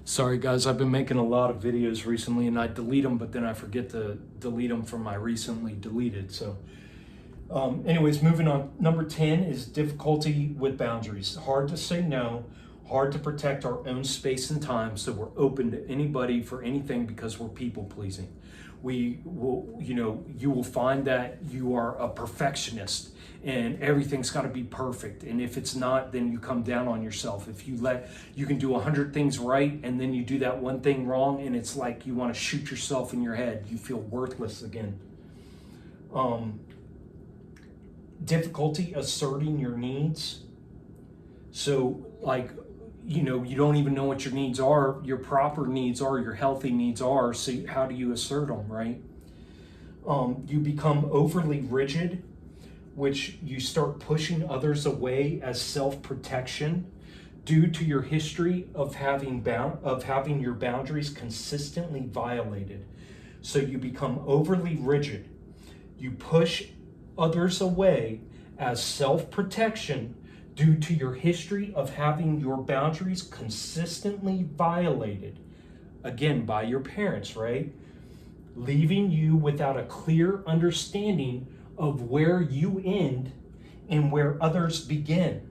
Sorry guys, I've been making a lot of videos recently and I delete them, but then I forget to delete them from my recently deleted. So anyways, moving on. Number 10 is difficulty with boundaries. Hard to say no, hard to protect our own space and time, so we're open to anybody for anything because we're people pleasing. We will, you will find that you are a perfectionist and everything's got to be perfect. And if it's not, then you come down on yourself. If you can do 100 things right and then you do that one thing wrong, and it's like you want to shoot yourself in your head. You feel worthless again. Difficulty asserting your needs. So like, you don't even know what your needs are, your proper needs are, your healthy needs are. So how do you assert them, right? You become overly rigid, which you start pushing others away as self-protection due to your history of having your boundaries consistently violated. So you become overly rigid. You push others away as self-protection due to your history of having your boundaries consistently violated, again, by your parents, right? Leaving you without a clear understanding of where you end and where others begin.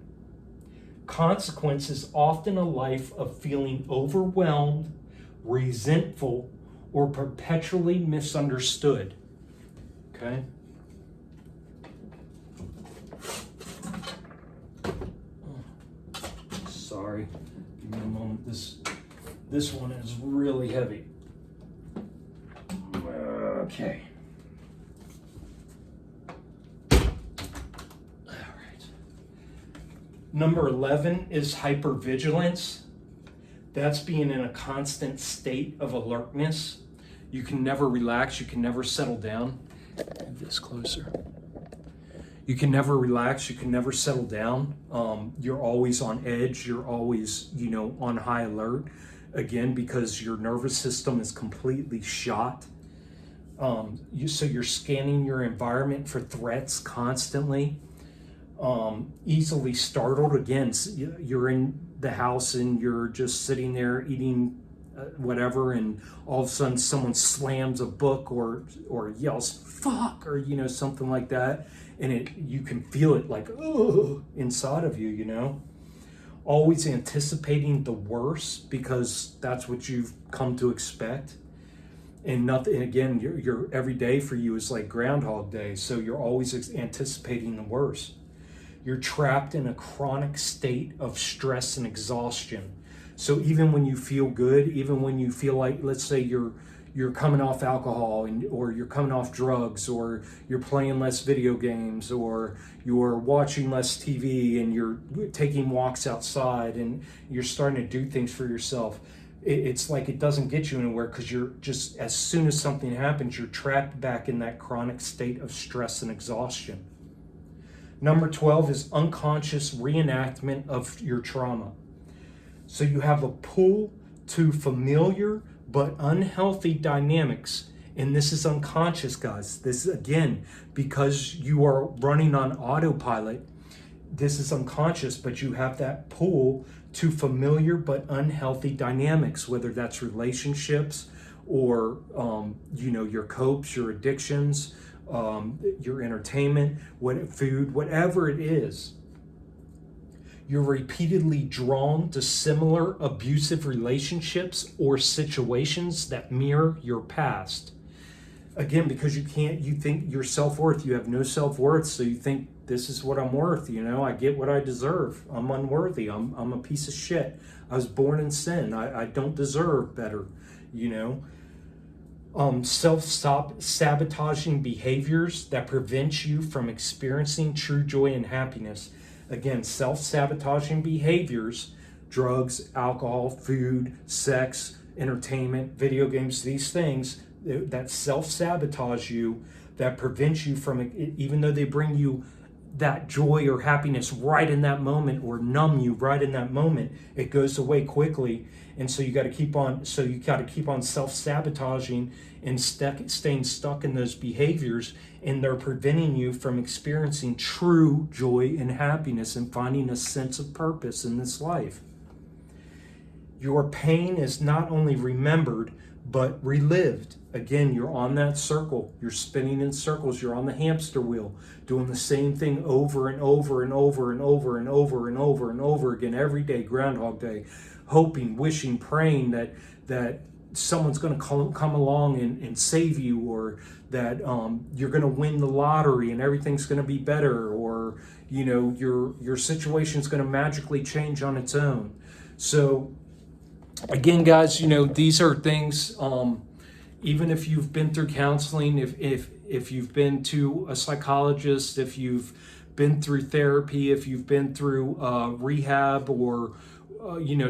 Consequence is often a life of feeling overwhelmed, resentful, or perpetually misunderstood. Okay? Sorry, give me a moment. This one is really heavy. Okay. All right. Number 11 is hypervigilance. That's being in a constant state of alertness. You can never relax. You can never settle down. Move this closer. You can never relax. You can never settle down. You're always on edge. You're always, on high alert. Again, because your nervous system is completely shot. So you're scanning your environment for threats constantly. Easily startled. Again, you're in the house and you're just sitting there eating whatever, and all of a sudden someone slams a book or yells "fuck" or something like that, and you can feel it like inside of you. Always anticipating the worst because that's what you've come to expect. And nothing. And again, your every day for you is like Groundhog Day, so you're always anticipating the worst. You're trapped in a chronic state of stress and exhaustion. So even when you feel good, even when you feel like, let's say you're coming off alcohol or you're coming off drugs, or you're playing less video games, or you're watching less TV, and you're taking walks outside and you're starting to do things for yourself, it's like it doesn't get you anywhere, because you're just, as soon as something happens, you're trapped back in that chronic state of stress and exhaustion. Number 12 is unconscious reenactment of your trauma. So you have a pull to familiar but unhealthy dynamics, and this is unconscious, guys. This is, again, because you are running on autopilot, this is unconscious, but you have that pull to familiar but unhealthy dynamics, whether that's relationships or your copes, your addictions, your entertainment, food, whatever it is. You're repeatedly drawn to similar abusive relationships or situations that mirror your past. Again, because you think your self-worth, you have no self-worth, so you think this is what I'm worth, I get what I deserve. I'm unworthy. I'm a piece of shit. I was born in sin. I don't deserve better, Self-sabotaging behaviors that prevent you from experiencing true joy and happiness. Again, self-sabotaging behaviors, drugs, alcohol, food, sex, entertainment, video games, these things that self-sabotage you, that prevent you from, even though they bring you that joy or happiness right in that moment, or numb you right in that moment, it goes away quickly. And so you got to keep on self-sabotaging and staying stuck in those behaviors, and they're preventing you from experiencing true joy and happiness and finding a sense of purpose in this life. Your pain is not only remembered, but relived. Again, you're on that circle. You're spinning in circles. You're on the hamster wheel, doing the same thing over and over and over and over and over and over and over again every day, Groundhog Day, hoping, wishing, praying that someone's going to come along and save you, or that you're going to win the lottery and everything's going to be better, or your situation's going to magically change on its own. So again, guys, these are things, even if you've been through counseling, if you've been to a psychologist, if you've been through therapy, if you've been through rehab, or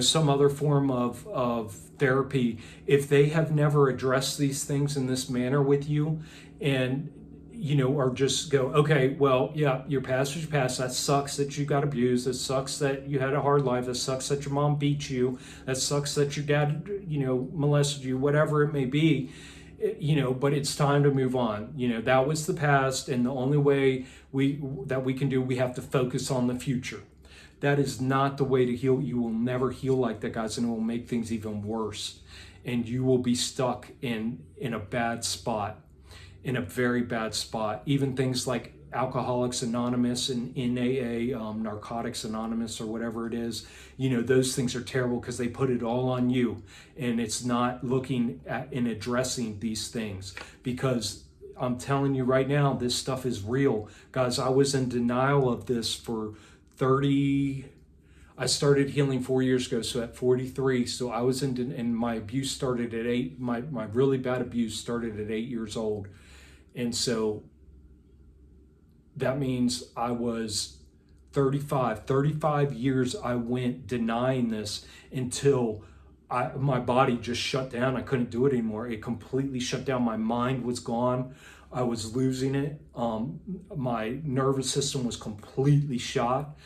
some other form of therapy, if they have never addressed these things in this manner with you, and or just go, okay, well, yeah, your past is your past. That sucks that you got abused. That sucks that you had a hard life. That sucks that your mom beat you. That sucks that your dad, molested you, whatever it may be, but it's time to move on. That was the past, and the only way that we can do, we have to focus on the future. That is not the way to heal. You will never heal like that, guys, and it will make things even worse. And you will be stuck in a bad spot, in a very bad spot. Even things like Alcoholics Anonymous and NAA, Narcotics Anonymous, or whatever it is, those things are terrible because they put it all on you. And it's not looking at and addressing these things, because I'm telling you right now, this stuff is real. Guys, I was in denial of this for I started healing 4 years ago, so at 43. So I was and my abuse started at 8. My really bad abuse started at 8 years old. And so that means I was 35 years I went denying this until my body just shut down. I couldn't do it anymore. It completely shut down. My mind was gone. I was losing it. My nervous system was completely shot.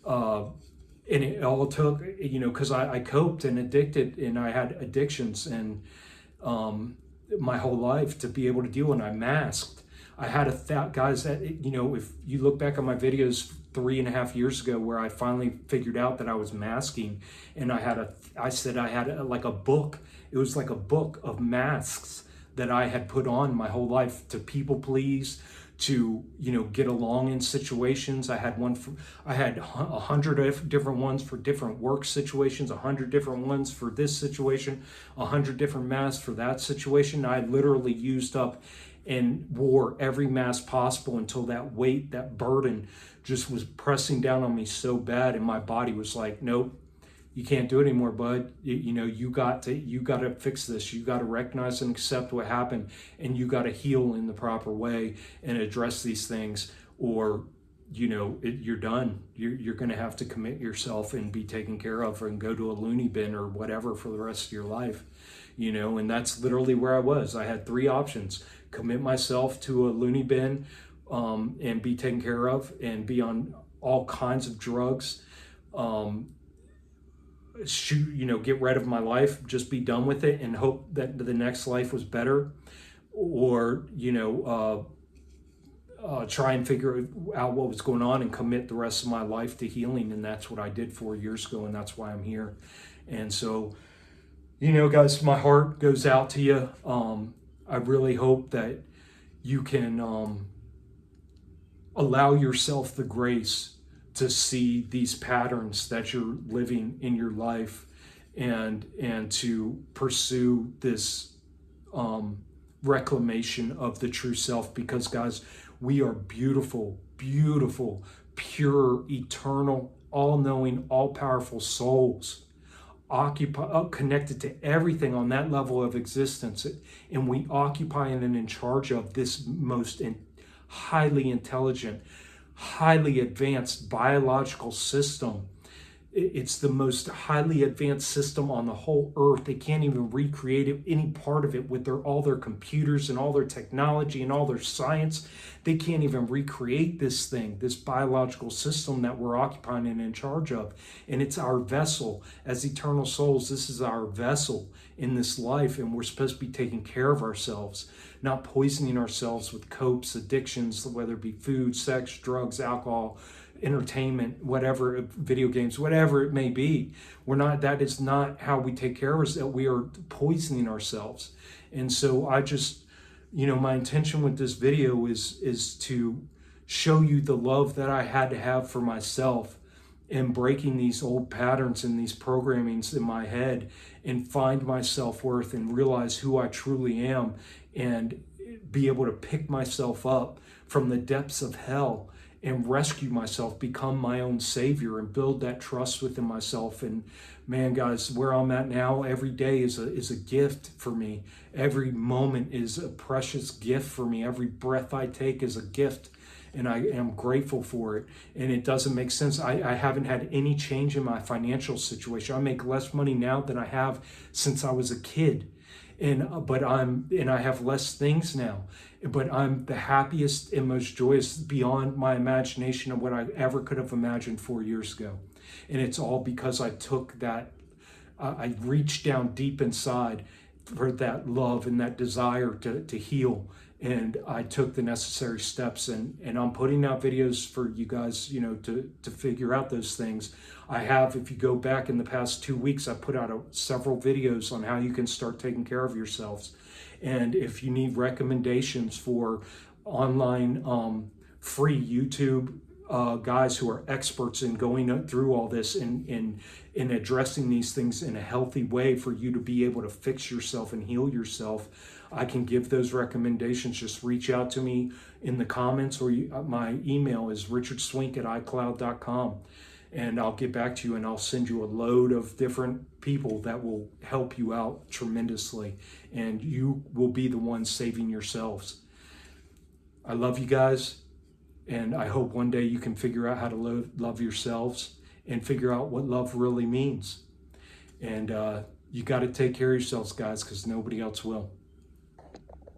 And it all took, because I coped and addicted, and I had addictions and my whole life to be able to deal, and I masked. I had guys that, if you look back on my videos 3.5 years ago, where I finally figured out that I was masking, and I said I had like a book. It was like a book of masks that I had put on my whole life to people please, to get along in situations. I had 100 different ones for different work situations, 100 different ones for this situation, 100 different masks for that situation. I literally used up and wore every mask possible until that weight, that burden just was pressing down on me so bad, and my body was like, nope, you can't do it anymore, bud. You got to fix this. You got to recognize and accept what happened, and you got to heal in the proper way and address these things, or you're done. You're going to have to commit yourself and be taken care of, and go to a loony bin or whatever for the rest of your life. And that's literally where I was. I had 3 options: commit myself to a loony bin, and be taken care of, and be on all kinds of drugs, get rid of my life, just be done with it, and hope that the next life was better, or try and figure out what was going on and commit the rest of my life to healing. And that's what I did 4 years ago, and that's why I'm here. And so, guys, my heart goes out to you. I really hope that you can allow yourself the grace to see these patterns that you're living in your life, and to pursue this reclamation of the true self. Because, guys, we are beautiful, pure, eternal, all-knowing, all-powerful souls, connected to everything on that level of existence, and we occupy and in charge of this most highly intelligent, highly advanced biological system. It's the most highly advanced system on the whole earth. They can't even recreate any part of it with all their computers and all their technology and all their science. They can't even recreate this thing, this biological system that we're occupying and in charge of. And it's our vessel as eternal souls. This is our vessel in this life, and we're supposed to be taking care of ourselves, not poisoning ourselves with copes, addictions, whether it be food, sex, drugs, alcohol, entertainment, whatever, video games, whatever it may be. That is not how we take care of ourselves. We are poisoning ourselves. And so I just, my intention with this video is to show you the love that I had to have for myself, and breaking these old patterns and these programmings in my head, and find my self-worth and realize who I truly am, and be able to pick myself up from the depths of hell and rescue myself, become my own savior, and build that trust within myself. And man, guys, where I'm at now, every day is a gift for me. Every moment is a precious gift for me. Every breath I take is a gift, and I am grateful for it. And it doesn't make sense. I haven't had any change in my financial situation. I make less money now than I have since I was a kid. And I have less things now, but I'm the happiest and most joyous beyond my imagination of what I ever could have imagined 4 years ago. And it's all because I took that, I reached down deep inside for that love and that desire to heal. And I took the necessary steps, and I'm putting out videos for you guys, to figure out those things. I have, if you go back in the past 2 weeks, I put out several videos on how you can start taking care of yourselves. And if you need recommendations for online free YouTube guys who are experts in going through all this and in addressing these things in a healthy way for you to be able to fix yourself and heal yourself, I can give those recommendations. Just reach out to me in the comments, or my email is richardswink@icloud.com, and I'll get back to you, and I'll send you a load of different people that will help you out tremendously, and you will be the ones saving yourselves. I love you guys, and I hope one day you can figure out how to love yourselves and figure out what love really means. And you got to take care of yourselves, guys, because nobody else will.